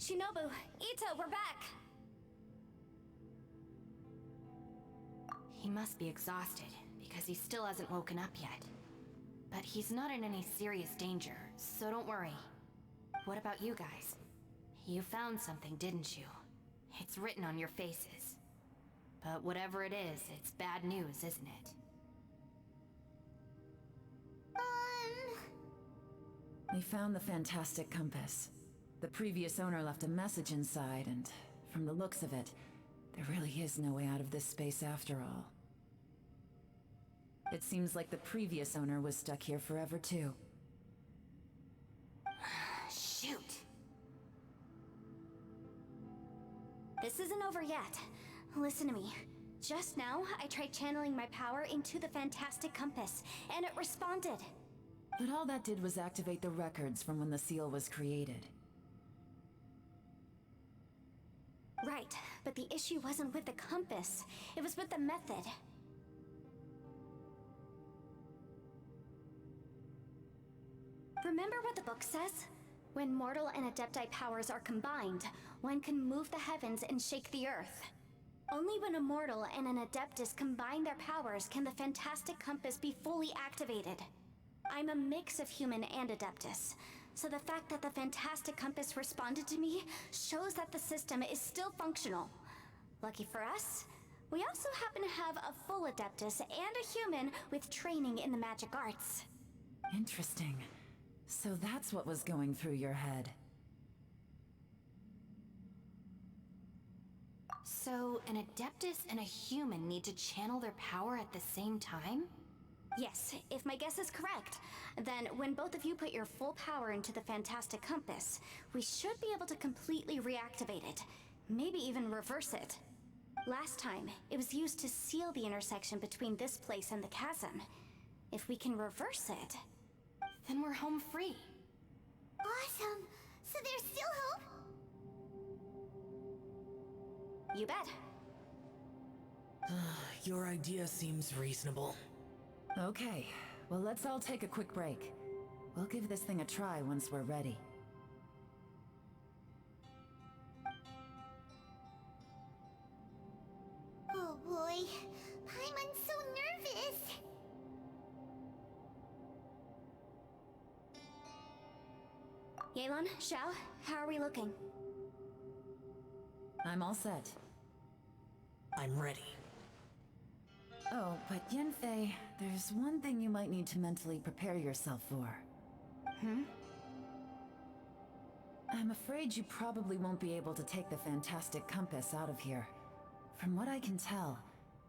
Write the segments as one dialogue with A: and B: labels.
A: Shinobu, Ito, we're back!
B: He must be exhausted, because he still hasn't woken up yet. But he's not in any serious danger, so don't worry. What about you guys? You found something, didn't you? It's written on your faces. But whatever it is, it's bad news, isn't it?
C: We found the fantastic compass. The previous owner left a message inside, and from the looks of it, there really is no way out of this space after all. It seems like the previous owner was stuck here forever too.
B: Shoot!
A: This isn't over yet. Listen to me. Just now, I tried channeling my power into the fantastic compass, and it responded.
C: But all that did was activate the records from when the seal was created.
A: Right, but the issue wasn't with the compass. It was with the method. Remember what the book says? When mortal and adepti powers are combined, one can move the heavens and shake the earth. Only when a mortal and an adeptus combine their powers can the fantastic compass be fully activated. I'm a mix of human and adeptus, so the fact that the fantastic compass responded to me shows that the system is still functional. Lucky for us, we also happen to have a full adeptus and a human with training in the magic arts.
C: Interesting. So that's what was going through your head.
B: So, an adeptus and a human need to channel their power at the same time?
A: Yes, if my guess is correct, then when both of you put your full power into the fantastic compass, we should be able to completely reactivate it, maybe even reverse it. Last time, it was used to seal the intersection between this place and the chasm. If we can reverse it,
B: then we're home free.
D: Awesome! So there's still hope?
A: You bet.
E: Your idea seems reasonable.
C: Okay, well let's all take a quick break. We'll give this thing a try once we're ready.
D: Oh boy, Paimon's so nervous!
A: Yelan, Xiao, how are we looking?
C: I'm all set.
E: I'm ready.
C: Oh, but Yanfei, there's one thing you might need to mentally prepare yourself for. I'm afraid you probably won't be able to take the fantastic compass out of here. From what I can tell,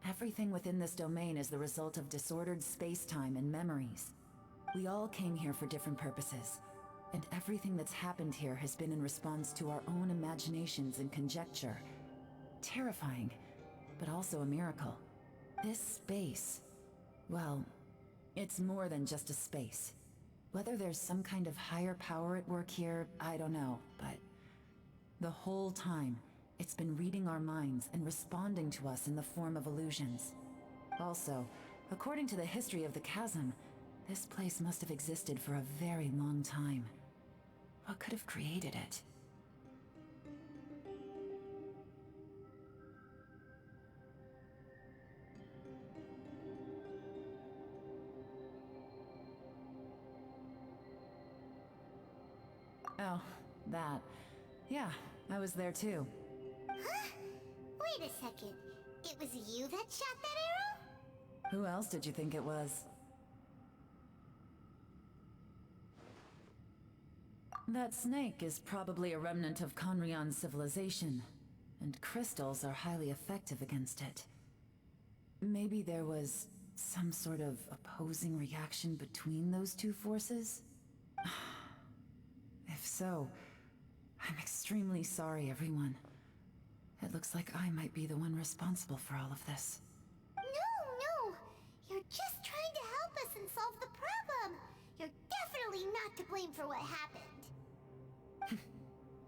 C: everything within this domain is the result of disordered space-time and memories. We all came here for different purposes, and everything that's happened here has been in response to our own imaginations and conjecture. Terrifying, but also a miracle. This space, well, it's more than just a space. Whether there's some kind of higher power at work here, I don't know, but the whole time, it's been reading our minds and responding to us in the form of illusions. Also, according to the history of the chasm, this place must have existed for a very long time. What could have created it? Oh, that. Yeah, I was there too.
D: Huh? Wait a second. It was you that shot that arrow?
C: Who else did you think it was? That snake is probably a remnant of Conrion's civilization, and crystals are highly effective against it. Maybe there was some sort of opposing reaction between those two forces? If so, I'm extremely sorry, everyone. It looks like I might be the one responsible for all of this.
D: No! You're just trying to help us and solve the problem! You're definitely not to blame for what happened.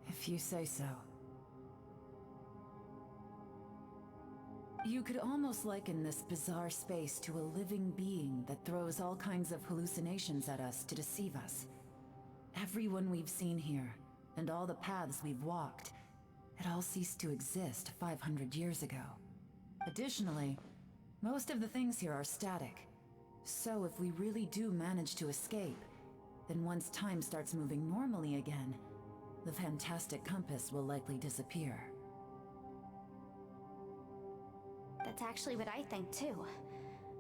C: If you say so. You could almost liken this bizarre space to a living being that throws all kinds of hallucinations at us to deceive us. Everyone we've seen here, and all the paths we've walked, it all ceased to exist 500 years ago. Additionally, most of the things here are static. So if we really do manage to escape, then once time starts moving normally again, the fantastic compass will likely disappear.
A: That's actually what I think too.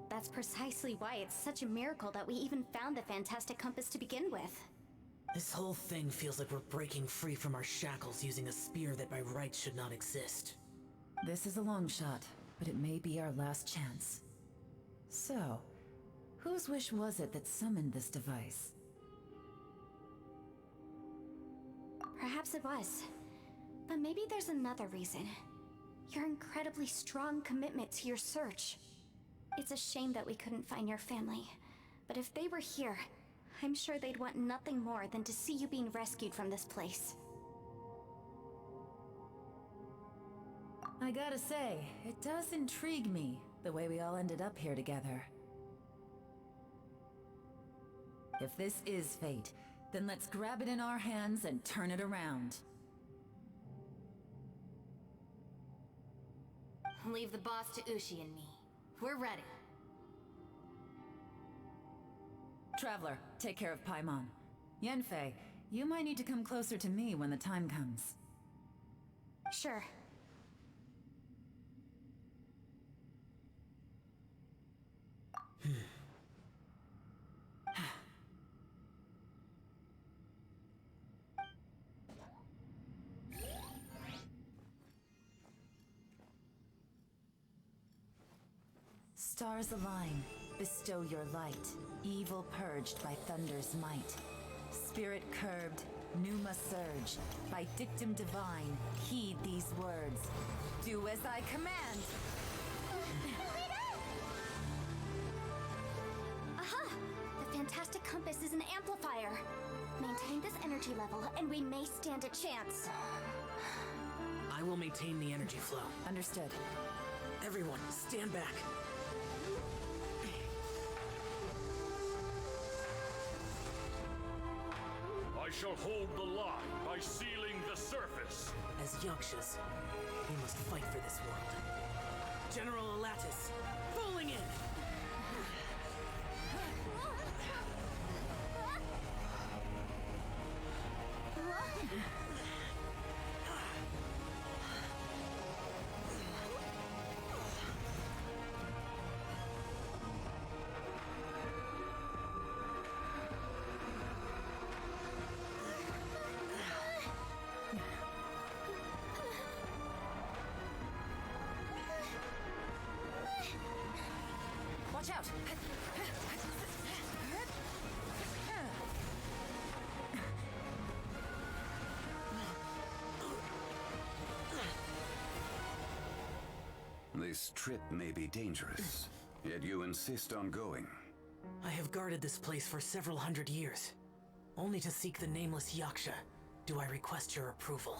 A: That's precisely why it's such a miracle that we even found the fantastic compass to begin with.
E: This whole thing feels like we're breaking free from our shackles using a spear that by rights should not exist.
C: This is a long shot, but it may be our last chance. So, whose wish was it that summoned this device?
A: Perhaps it was. But maybe there's another reason. Your incredibly strong commitment to your search. It's a shame that we couldn't find your family. But if they were here, I'm sure they'd want nothing more than to see you being rescued from this place.
C: I gotta say, it does intrigue me, the way we all ended up here together. If this is fate, then let's grab it in our hands and turn it around.
B: Leave the boss to Ushi and me. We're ready.
C: Traveler, take care of Paimon. Yanfei, you might need to come closer to me when the time comes.
A: Sure.
C: Stars align, bestow your light, evil purged by thunder's might. Spirit curbed, pneuma surge, by dictum divine, heed these words. Do as I command!
A: Aha! The fantastic compass is an amplifier. Maintain this energy level, and we may stand a chance.
E: I will maintain the energy flow.
C: Understood.
E: Everyone, stand back.
F: I shall hold the line by sealing the surface.
E: As Yakshas, we must fight for this world. General Alatus, falling in!
C: Watch out!
G: This trip may be dangerous, yet you insist on going.
E: I have guarded this place for several hundred years. Only to seek the nameless Yaksha do I request your approval.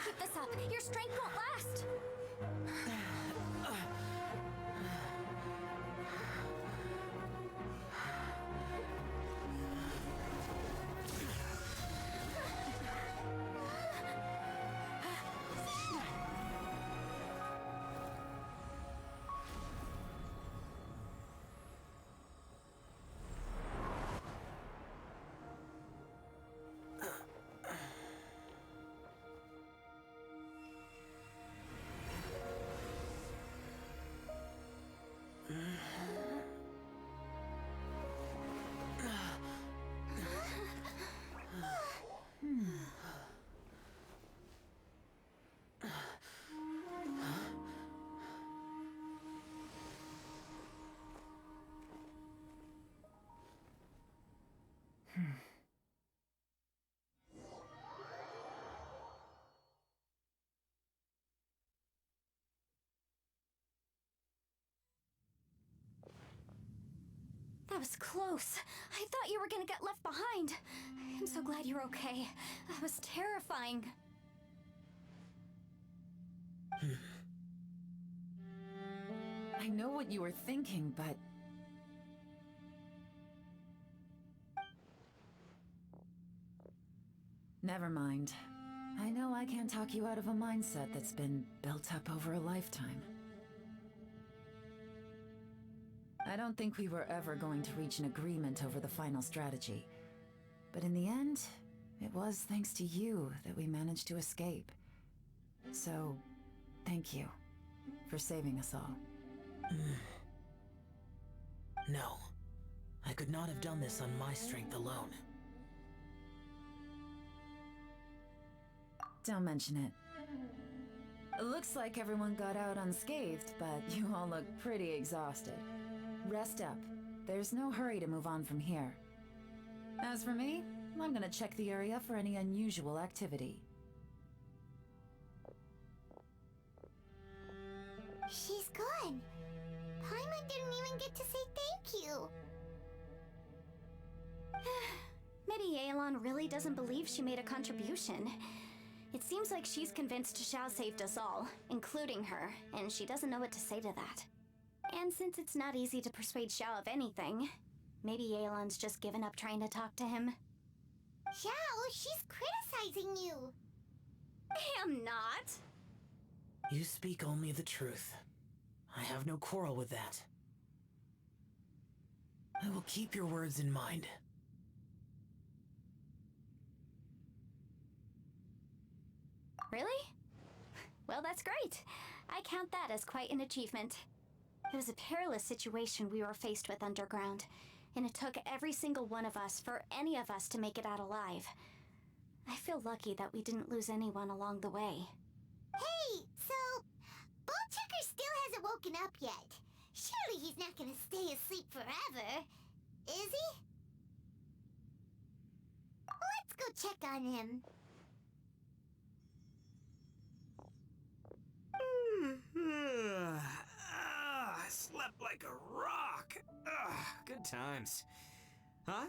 A: Keep this up. Your strength won't last. That was close. I thought you were gonna get left behind. I'm so glad you're okay. That was terrifying.
C: I know what you were thinking, but... Never mind. I know I can't talk you out of a mindset that's been built up over a lifetime. I don't think we were ever going to reach an agreement over the final strategy. But in the end, it was thanks to you that we managed to escape. So, thank you for saving us all.
E: No. I could not have done this on my strength alone.
C: Don't mention it. It looks like everyone got out unscathed, but you all look pretty exhausted. Rest up. There's no hurry to move on from here. As for me, I'm gonna check the area for any unusual activity.
D: She's gone. Paimon didn't even get to say thank you.
A: Maybe Yelan really doesn't believe she made a contribution. It seems like she's convinced Xiao saved us all, including her, and she doesn't know what to say to that. And since it's not easy to persuade Xiao of anything, maybe Yelan's just given up trying to talk to him.
D: Xiao, she's criticizing you.
A: I am not.
E: You speak only the truth. I have no quarrel with that. I will keep your words in mind.
A: Really? Well, that's great. I count that as quite an achievement. It was a perilous situation we were faced with underground, and it took every single one of us for any of us to make it out alive. I feel lucky that we didn't lose anyone along the way.
D: Hey, so Ballchecker still hasn't woken up yet. Surely he's not gonna stay asleep forever, is he? Let's go check on him.
H: I slept like a rock. Good times. Huh?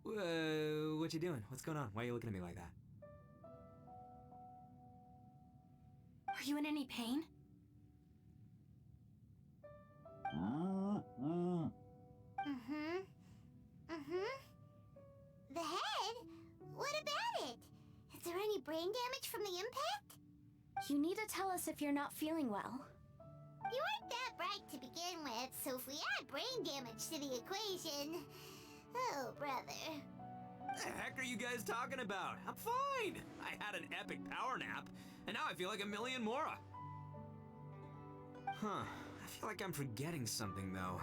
H: What you doing? What's going on? Why are you looking at me like that?
B: Are you in any pain?
D: The head? What about it? Is there any brain damage from the impact?
A: You need to tell us if you're not feeling well.
D: You weren't that bright to begin with, so if we add brain damage to the equation... Oh, brother.
H: What the heck are you guys talking about? I'm fine. I had an epic power nap, and now I feel like a million more. Huh. I feel like I'm forgetting something, though.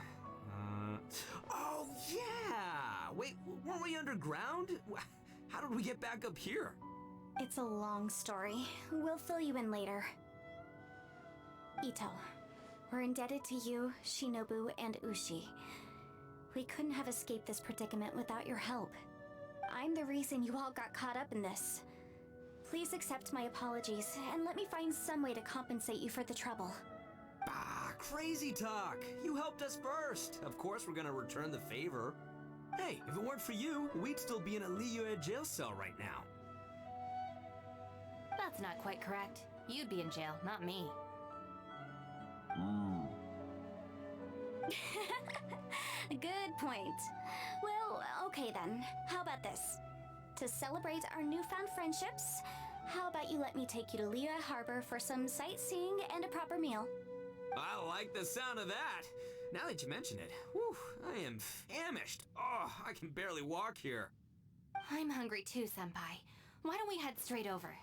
H: Oh, yeah! Wait, weren't we underground? How did we get back up here?
A: It's a long story. We'll fill you in later. Ito, we're indebted to you, Shinobu, and Ushi. We couldn't have escaped this predicament without your help. I'm the reason you all got caught up in this. Please accept my apologies, and let me find some way to compensate you for the trouble.
H: Ah, crazy talk! You helped us first! Of course we're gonna return the favor. Hey, if it weren't for you, we'd still be in a Liyue jail cell right now.
B: That's not quite correct. You'd be in jail, not me.
A: Good point. Well, okay then. How about this? To celebrate our newfound friendships, how about you let me take you to Liyue Harbor for some sightseeing and a proper meal?
H: I like the sound of that. Now that you mention it, whew, I am famished. Oh, I can barely walk here.
B: I'm hungry too, Senpai. Why don't we head straight over?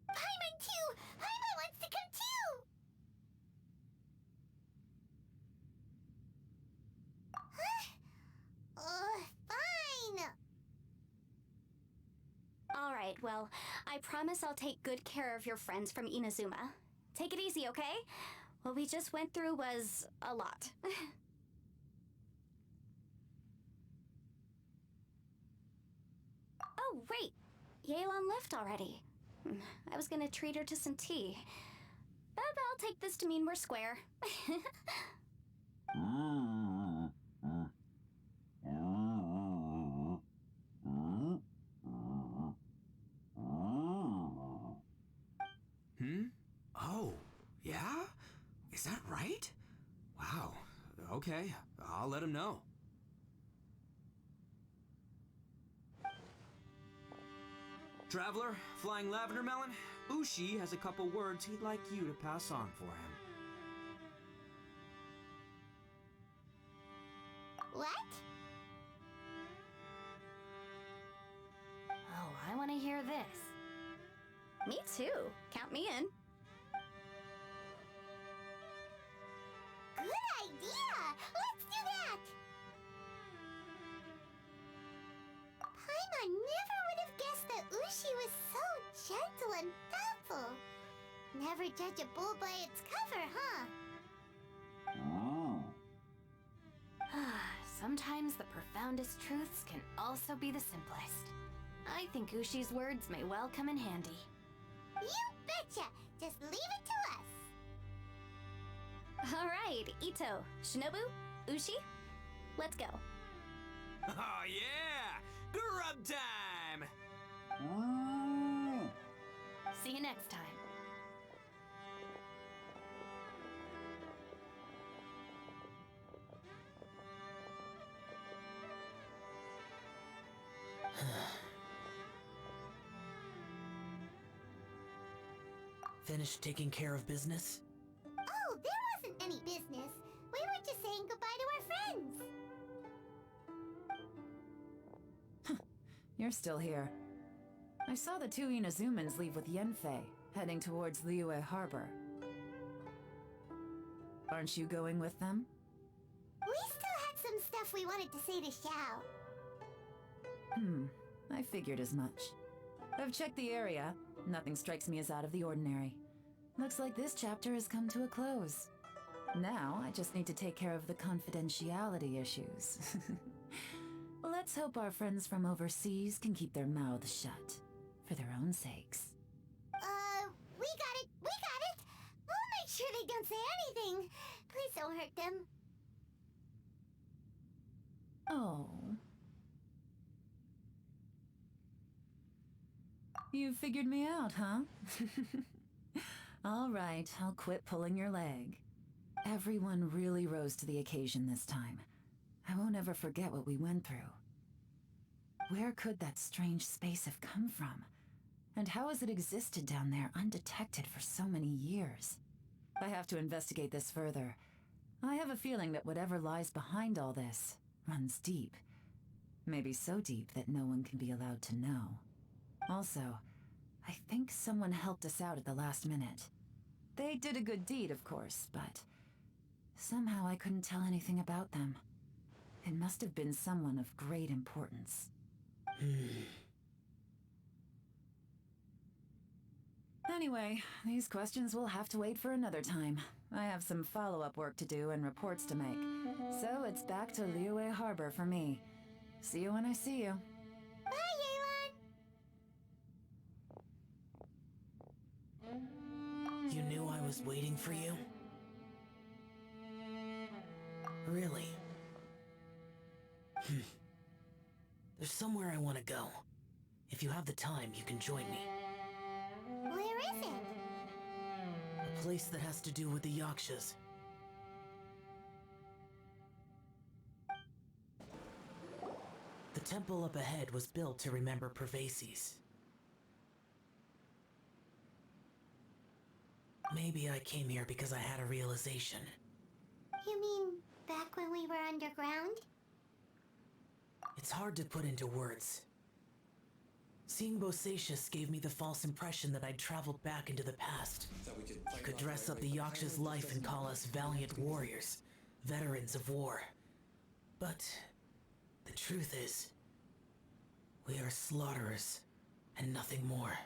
D: Paimon too! Paimon wants to come too! Huh? Fine!
A: Alright, well, I promise I'll take good care of your friends from Inazuma. Take it easy, okay? What we just went through was a lot. Oh, right. Yelan left already. I was gonna treat her to some tea. But I'll take this to mean we're square.
H: Oh, yeah? Is that right? Wow. Okay, I'll let him know. Traveler, Flying Lavender Melon, Ushi has a couple words he'd like you to pass on for him.
D: What?
B: Oh, I want to hear this.
A: Me too. Count me in.
D: Good idea! Let's do that! Paimon never would have guessed that Ushi was so gentle and thoughtful. Never judge a bull by its cover, huh?
B: Sometimes the profoundest truths can also be the simplest. I think Ushi's words may well come in handy.
D: You betcha! Just leave it to us!
A: All right, Ito, Shinobu, Ushi, let's go.
H: Oh yeah! Grub time!
B: See you next time.
E: Finished taking care of business?
D: Oh, there wasn't any business. We were just saying goodbye to our friends.
C: You're still here. I saw the two Inazumans leave with Yenfei, heading towards Liyue Harbor. Aren't you going with them?
D: We still had some stuff we wanted to say to Xiao.
C: I figured as much. I've checked the area. Nothing strikes me as out of the ordinary. Looks like this chapter has come to a close. Now, I just need to take care of the confidentiality issues. Let's hope our friends from overseas can keep their mouths shut. For their own sakes.
D: We got it! We got it! We'll make sure they don't say anything. Please don't hurt them.
C: Oh. You figured me out, huh? All right, I'll quit pulling your leg. Everyone really rose to the occasion this time. I won't ever forget what we went through. Where could that strange space have come from? And how has it existed down there undetected for so many years? I have to investigate this further. I have a feeling that whatever lies behind all this runs deep. Maybe so deep that no one can be allowed to know. Also, I think someone helped us out at the last minute. They did a good deed, of course, but somehow I couldn't tell anything about them. It must have been someone of great importance. Anyway, these questions will have to wait for another time. I have some follow-up work to do and reports to make. So it's back to Liyue Harbor for me. See you when I see you.
D: Bye, Yelan!
E: You knew I was waiting for you? Really? There's somewhere I want to go. If you have the time, you can join me.
D: Where is it?
E: A place that has to do with the Yakshas. The temple up ahead was built to remember Pervases. Maybe I came here because I had a realization.
D: You mean back when we were underground?
E: It's hard to put into words. Seeing Bosacius gave me the false impression that I'd traveled back into the past. You could dress up the Yaksha's life and call us valiant warriors, veterans of war. But the truth is, we are slaughterers and nothing more.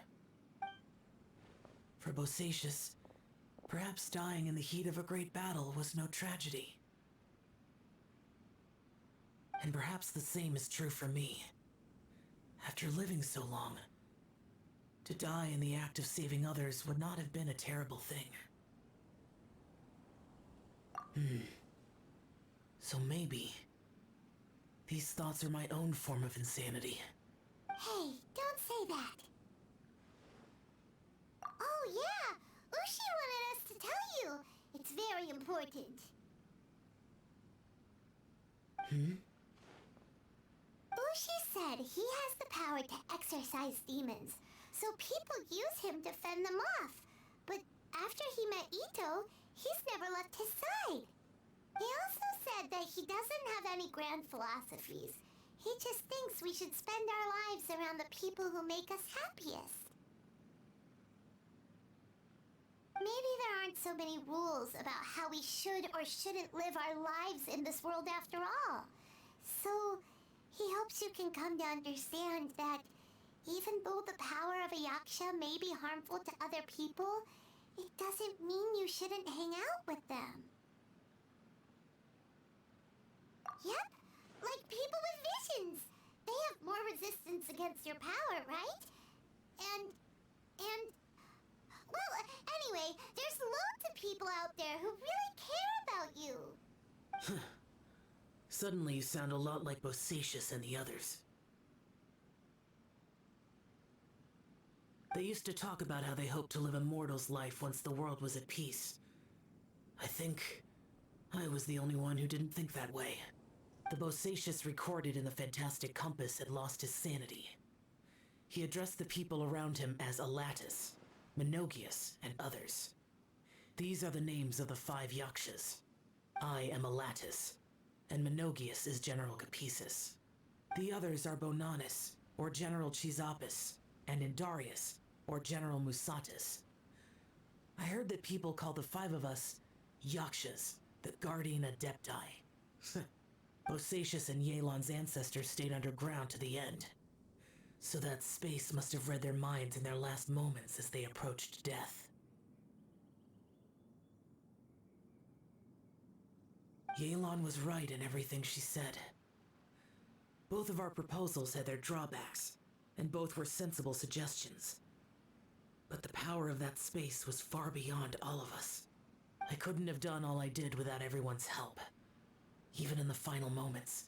E: For Bosacius, perhaps dying in the heat of a great battle was no tragedy. And perhaps the same is true for me. After living so long, to die in the act of saving others would not have been a terrible thing. So maybe these thoughts are my own form of insanity.
D: Hey, don't say that. Oh yeah, Ushi wanted us to tell you. It's very important. Ushi said he has the power to exorcise demons, so people use him to fend them off. But after he met Ito, he's never left his side. He also said that he doesn't have any grand philosophies. He just thinks we should spend our lives around the people who make us happiest. Maybe there aren't so many rules about how we should or shouldn't live our lives in this world after all. So, he hopes you can come to understand that even though the power of a yaksha may be harmful to other people, it doesn't mean you shouldn't hang out with them. Yep, like people with visions. They have more resistance against your power, right? Well, anyway, there's loads of people out there who really care about you.
E: Suddenly you sound a lot like Bosacius and the others. They used to talk about how they hoped to live a mortal's life once the world was at peace. I think I was the only one who didn't think that way. The Bosacius recorded in the Fantastic Compass had lost his sanity. He addressed the people around him as Alatus, Minogius, and others. These are the names of the 5 yakshas. I am Alatus, and Minogius is General Capisis. The others are Bonanis, or General Chizapis, and Indarius, or General Musatis. I heard that people call the 5 of us yakshas, the Guardian Adepti. Bosacius and Yelan's ancestors stayed underground to the end. So that space must have read their minds in their last moments as they approached death. Yelan was right in everything she said. Both of our proposals had their drawbacks, and both were sensible suggestions. But the power of that space was far beyond all of us. I couldn't have done all I did without everyone's help. Even in the final moments,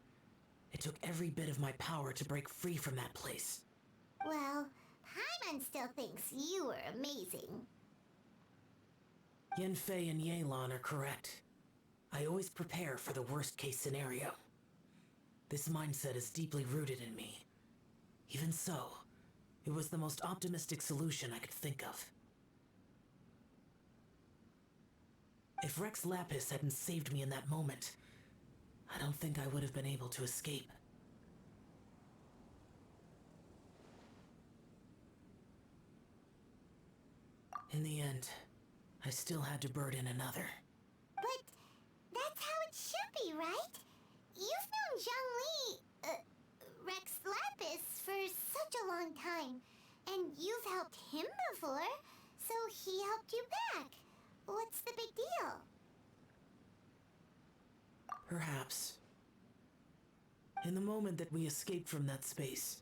E: it took every bit of my power to break free from that place.
D: Well, Paimon still thinks you were amazing.
E: Yanfei and Yelan are correct. I always prepare for the worst-case scenario. This mindset is deeply rooted in me. Even so, it was the most optimistic solution I could think of. If Rex Lapis hadn't saved me in that moment, I don't think I would have been able to escape. In the end, I still had to burden another.
D: But that's how it should be, right? You've known Zhongli, Rex Lapis, for such a long time. And you've helped him before, so he helped you back. What's the big deal?
E: Perhaps. In the moment that we escaped from that space,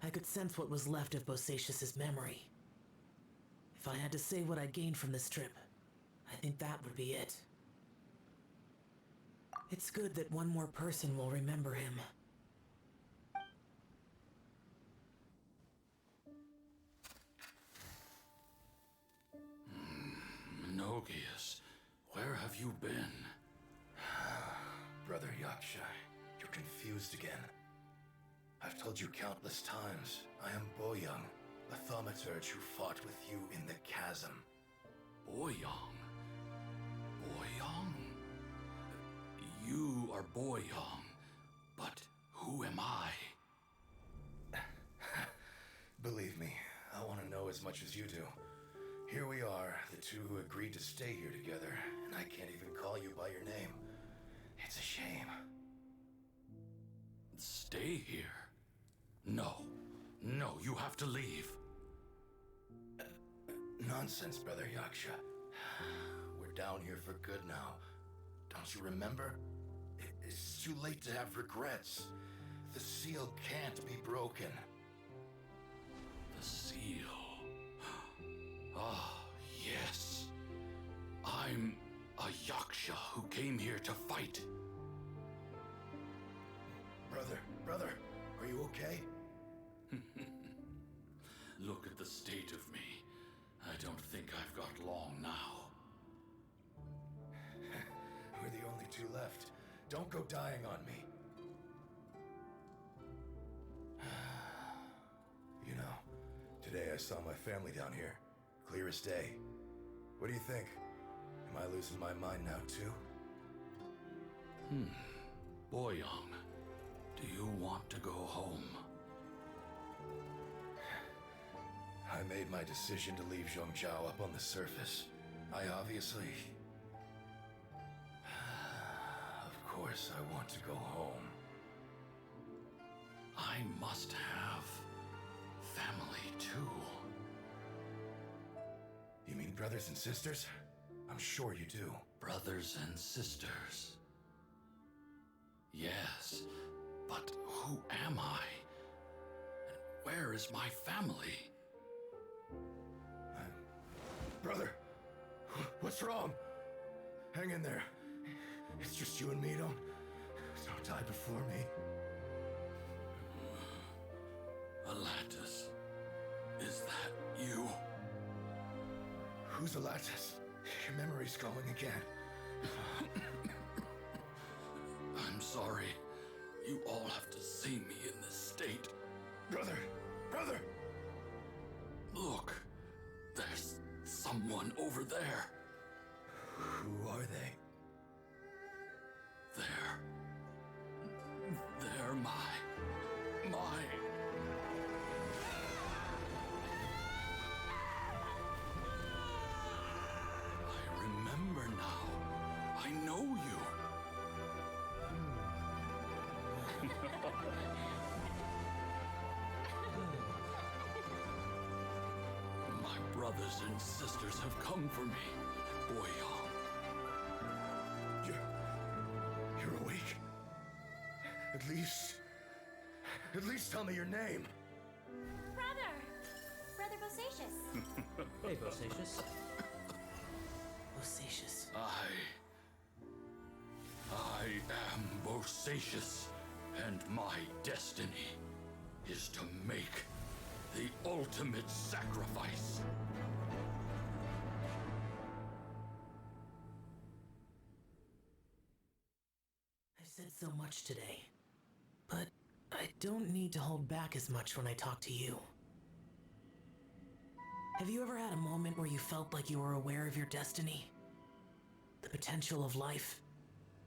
E: I could sense what was left of Bosacius's memory. If I had to say what I gained from this trip, I think that would be it. It's good that one more person will remember him.
F: Minogius, where have you been?
I: Brother Yaksha, you're confused again. I've told you countless times, I am Boyoung, a thaumaturge who fought with you in the chasm.
F: Boyoung? Boyoung? You are Boyoung, but who am I?
I: Believe me, I want to know as much as you do. Here we are, the two who agreed to stay here together, and I can't even call you by your name. It's a shame.
F: Stay here? No. No, you have to leave.
I: Nonsense, Brother Yaksha. We're down here for good now. Don't you remember? It's too late to have regrets. The seal can't be broken.
F: seal. Ah, yes. I'm a Yaksha who came here to fight.
I: Brother, are you okay?
F: Look at the state of me. I don't think I've got long now.
I: We're the only two left. Don't go dying on me. You know, today I saw my family down here. Clear as day. What do you think? Am I losing my mind now too?
F: Boyang, do you want to go home?
I: I made my decision to leave Zhongzhao up on the surface. I obviously... Of course I want to go home.
F: I must have family too.
I: You mean brothers and sisters? I'm sure you do.
F: Brothers and sisters. Yes, but who am I? And where is my family?
I: Brother, what's wrong? Hang in there. It's just you and me. Don't die before me.
F: Alatus, is that you?
I: Who's Alatus? Your memory's going again.
F: I'm sorry. You all have to see me in this state.
I: Brother!
F: Look, there's someone over there.
I: Who are they?
F: They're my... I remember now. I know you. My brothers and sisters have come for me, Boyang.
I: You're awake. At least tell me your name.
A: Brother Bosacious.
J: Hey, Bosacious.
E: Bosacious.
F: I am Bosacious, and my destiny is to make the ultimate sacrifice.
E: I've said so much today, but I don't need to hold back as much when I talk to you. Have you ever had a moment where you felt like you were aware of your destiny? The potential of life?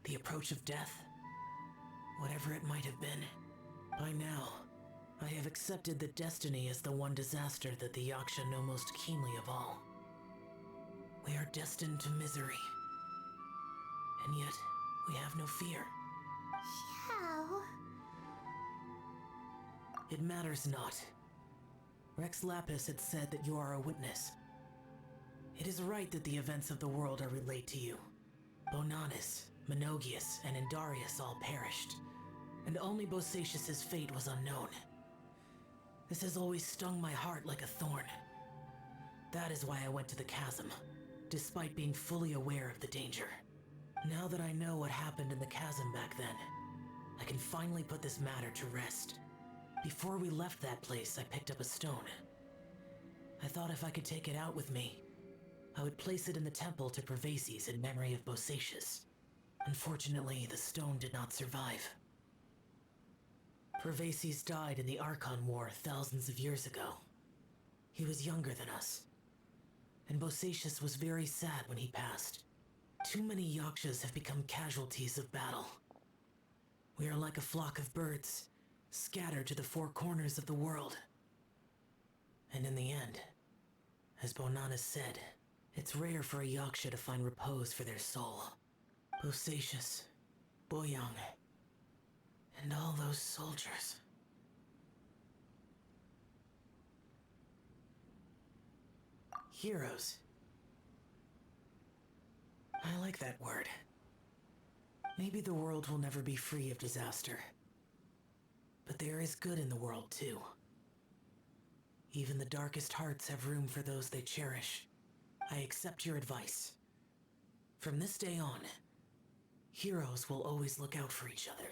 E: The approach of death? Whatever it might have been. By now, I have accepted that destiny is the one disaster that the Yaksha know most keenly of all. We are destined to misery. And yet, we have no fear.
D: Xiao.
E: It matters not. Rex Lapis had said that you are a witness. It is right that the events of the world are relayed to you. Bonanis, Menogius, and Indarius all perished, and only Bosacious's fate was unknown. This has always stung my heart like a thorn. That is why I went to the chasm, despite being fully aware of the danger. Now that I know what happened in the chasm back then, I can finally put this matter to rest. Before we left that place, I picked up a stone. I thought if I could take it out with me, I would place it in the temple to Pervases in memory of Bosacious. Unfortunately, the stone did not survive. Pervases died in the Archon War thousands of years ago. He was younger than us, and Bosacious was very sad when he passed. Too many Yakshas have become casualties of battle. We are like a flock of birds, scattered to the four corners of the world. And in the end, as Bonanis said, it's rare for a Yaksha to find repose for their soul. Bosacious, Boyang, and all those soldiers. Heroes. I like that word. Maybe the world will never be free of disaster. But there is good in the world, too. Even the darkest hearts have room for those they cherish. I accept your advice. From this day on, heroes will always look out for each other.